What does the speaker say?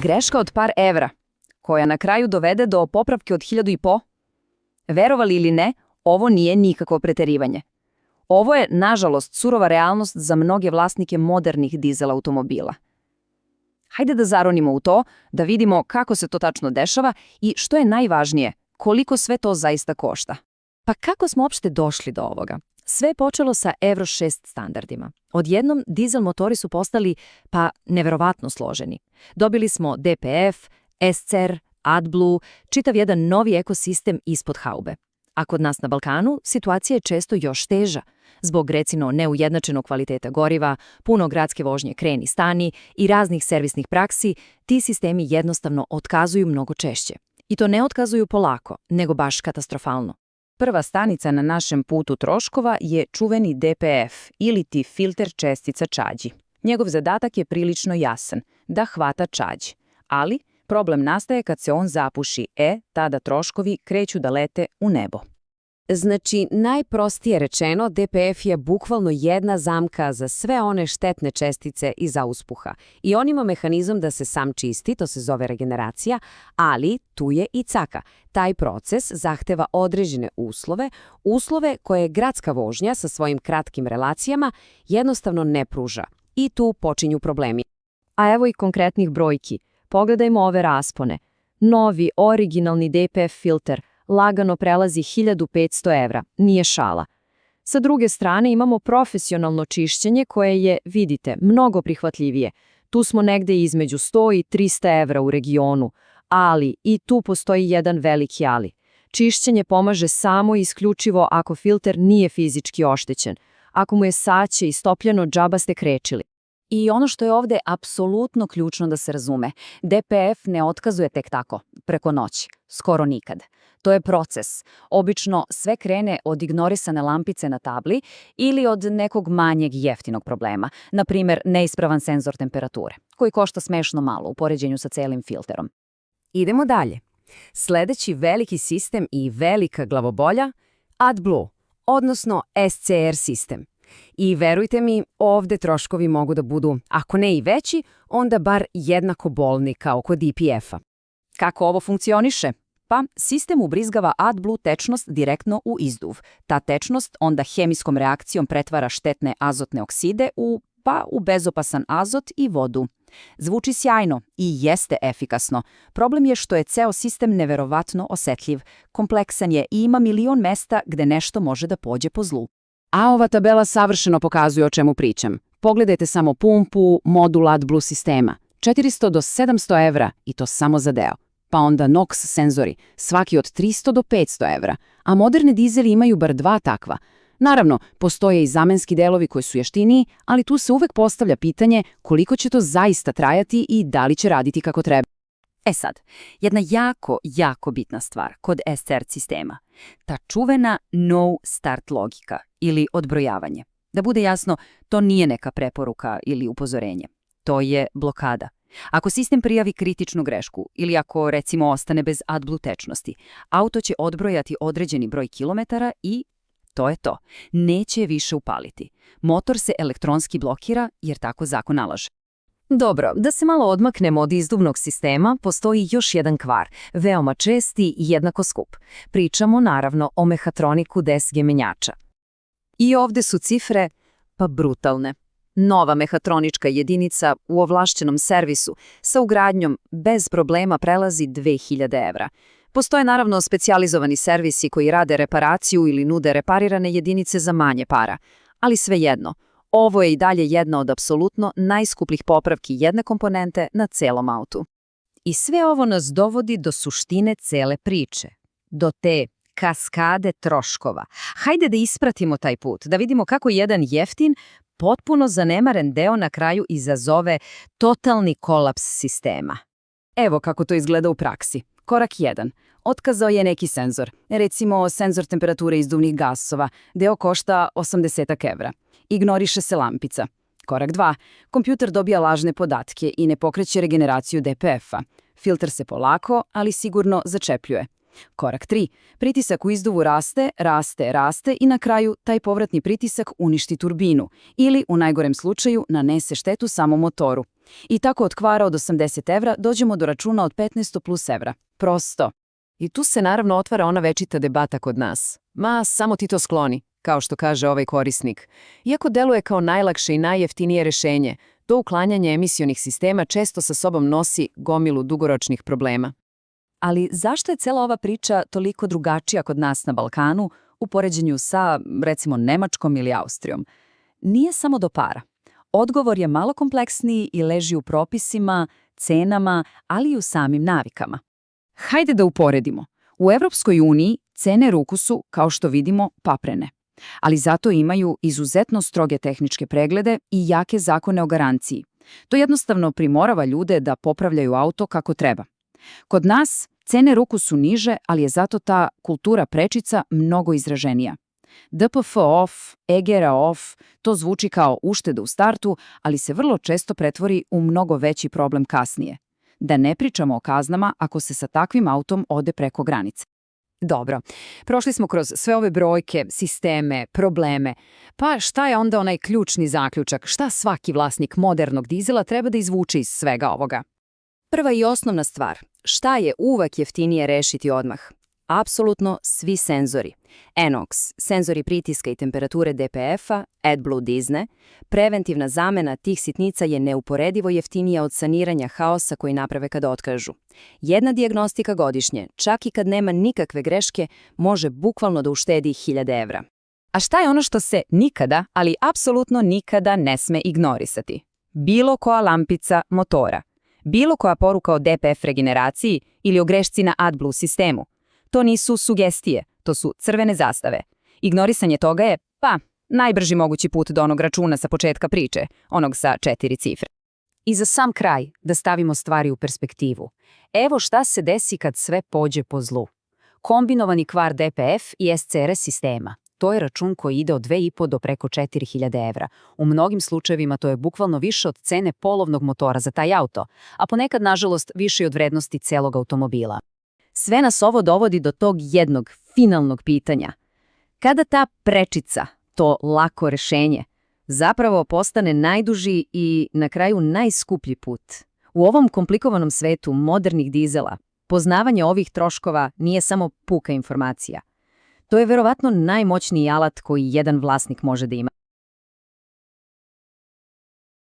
greška od par evra, koja na kraju dovede do popravke od 1.500. Verovali ili ne, ovo nije nikakvo preterivanje. Ovo je, nažalost, surova realnost za mnoge vlasnike modernih dizel automobila. Hajde da zaronimo u to, da vidimo kako se to tačno dešava i, što je najvažnije, koliko sve to zaista košta. Pa kako smo uopšte došli do ovoga? Sve je počelo sa Euro 6 standardima. Odjednom dizel motori su postali, neverovatno složeni. Dobili smo DPF, SCR, AdBlue, čitav jedan novi ekosistem ispod haube. A kod nas na Balkanu situacija je često još teža. Zbog recimo neujednačenog kvaliteta goriva, puno gradske vožnje kreni stani i raznih servisnih praksi, ti sistemi jednostavno otkazuju mnogo češće. I to ne otkazuju polako, nego baš katastrofalno. Prva stanica na našem putu troškova je čuveni DPF ili ti filter čestica čađi. Njegov zadatak je prilično jasan, da hvata čađ. Ali problem nastaje kad se on zapuši, tada troškovi kreću da lete u nebo. Znači, najprostije rečeno, DPF je bukvalno jedna zamka za sve one štetne čestice iz auspuha. I on ima mehanizam da se sam čisti, to se zove regeneracija, ali tu je i caka. Taj proces zahteva određene uslove koje gradska vožnja sa svojim kratkim relacijama jednostavno ne pruža. I tu počinju problemi. A evo i konkretnih brojki. Pogledajmo ove raspone. Novi, originalni DPF filter lagano prelazi 1.500 evra, nije šala. Sa druge strane imamo profesionalno čišćenje koje je, vidite, mnogo prihvatljivije. Tu smo negde između 100 i 300 evra u regionu, ali i tu postoji jedan veliki ali. Čišćenje pomaže samo i isključivo ako filter nije fizički oštećen. Ako mu je saće istopljeno, džaba ste krečili. I ono što je ovdje apsolutno ključno da se razume, DPF ne otkazuje tek tako, preko noći, skoro nikad. To je proces. Obično sve krene od ignorisane lampice na tabli ili od nekog manjeg jeftinog problema, na primjer neispravan senzor temperature, koji košta smešno malo u poređenju sa celim filterom. Idemo dalje. Sljedeći veliki sistem i velika glavobolja, AdBlue, odnosno SCR sistem. I verujte mi, ovdje troškovi mogu da budu, ako ne i veći, onda bar jednako bolni kao kod DPF-a. Kako ovo funkcioniše? Pa, sistem ubrizgava AdBlue tečnost direktno u izduv. Ta tečnost onda hemijskom reakcijom pretvara štetne azotne okside u bezopasan azot i vodu. Zvuči sjajno i jeste efikasno. Problem je što je ceo sistem neverovatno osetljiv, kompleksan je i ima milion mesta gde nešto može da pođe po zlu. A ova tabela savršeno pokazuje o čemu pričam. Pogledajte samo pumpu, modul AdBlue sistema. 400 do 700 evra i to samo za deo. Pa onda NOx senzori, svaki od 300 do 500 evra, a moderne dizeli imaju bar 2 takva. Naravno, postoje i zamenski delovi koji su jeftiniji, ali tu se uvek postavlja pitanje koliko će to zaista trajati i da li će raditi kako treba. Sad, jedna jako bitna stvar kod SCR sistema. Ta čuvena no start logika ili odbrojavanje. Da bude jasno, to nije neka preporuka ili upozorenje. To je blokada. Ako sistem prijavi kritičnu grešku ili ako, recimo, ostane bez AdBlue tečnosti, auto će odbrojati određeni broj kilometara i to je to. Neće je više upaliti. Motor se elektronski blokira jer tako zakon nalaže. Dobro, da se malo odmaknemo od izduvnog sistema, postoji još jedan kvar, veoma česti i jednako skup. Pričamo naravno o mehatroniku DSG menjača. I ovdje su cifre, brutalne. Nova mehatronička jedinica u ovlašćenom servisu sa ugradnjom bez problema prelazi 2000 evra. Postoje naravno specijalizovani servisi koji rade reparaciju ili nude reparirane jedinice za manje para, ali svejedno. Ovo je i dalje jedna od apsolutno najskupljih popravki jedne komponente na celom autu. I sve ovo nas dovodi do suštine cele priče, do te kaskade troškova. Hajde da ispratimo taj put, da vidimo kako jedan jeftin, potpuno zanemaren deo na kraju izazove totalni kolaps sistema. Evo kako to izgleda u praksi. Korak 1. Otkazao je neki senzor, recimo senzor temperature izduvnih gasova, deo košta 80 evra. Ignoriše se lampica. Korak 2. Kompjuter dobija lažne podatke i ne pokreće regeneraciju DPF-a. Filter se polako, ali sigurno začepljuje. Korak 3. Pritisak u izduvu raste i na kraju taj povratni pritisak uništi turbinu ili, u najgorem slučaju, nanese štetu samom motoru. I tako od kvara od 80 evra dođemo do računa od 15 plus evra. Prosto. I tu se naravno otvara ona večita debata kod nas. Ma, samo ti to skloni, kao što kaže ovaj korisnik. Iako deluje kao najlakše i najjeftinije rešenje, to uklanjanje emisionih sistema često sa sobom nosi gomilu dugoročnih problema. Ali zašto je cela ova priča toliko drugačija kod nas na Balkanu u poređenju sa, recimo, Nemačkom ili Austrijom? Nije samo do para. Odgovor je malo kompleksniji i leži u propisima, cenama, ali i u samim navikama. Hajde da uporedimo. U Evropskoj uniji cene ruku su, kao što vidimo, paprene. Ali zato imaju izuzetno stroge tehničke preglede i jake zakone o garanciji. To jednostavno primorava ljude da popravljaju auto kako treba. Kod nas cene ruku su niže, ali je zato ta kultura prečica mnogo izraženija. DPF off, EGR off, to zvuči kao ušteda u startu, ali se vrlo često pretvori u mnogo veći problem kasnije. Da ne pričamo o kaznama ako se sa takvim autom ode preko granice. Dobro, prošli smo kroz sve ove brojke, sisteme, probleme. Pa šta je onda onaj ključni zaključak? Šta svaki vlasnik modernog dizela treba da izvuče iz svega ovoga? Prva i osnovna stvar, šta je uvek jeftinije rešiti odmah? Apsolutno svi senzori. NOx, senzori pritiska i temperature DPF-a, AdBlue dizne, preventivna zamena tih sitnica je neuporedivo jeftinija od saniranja haosa koji naprave kada otkažu. Jedna dijagnostika godišnje, čak i kad nema nikakve greške, može bukvalno da uštedi 1000 evra. A šta je ono što se nikada, ali apsolutno nikada ne sme ignorisati? Bilo koja lampica motora, bilo koja poruka o DPF regeneraciji ili o grešci na AdBlue sistemu. To nisu sugestije, to su crvene zastave. Ignorisanje toga je, najbrži mogući put do onog računa sa početka priče, onog sa 4 cifre. I za sam kraj, da stavimo stvari u perspektivu. Evo šta se desi kad sve pođe po zlu. Kombinovani kvar DPF i SCRS sistema. To je račun koji ide od 2,5 do preko 4000 evra. U mnogim slučajevima to je bukvalno više od cene polovnog motora za taj auto, a ponekad, nažalost, više od vrednosti celog automobila. Sve nas ovo dovodi do tog jednog finalnog pitanja. Kada ta prečica, to lako rešenje, zapravo postane najduži i na kraju najskuplji put. U ovom komplikovanom svetu modernih dizela, poznavanje ovih troškova nije samo puka informacija. To je verovatno najmoćniji alat koji jedan vlasnik može da ima.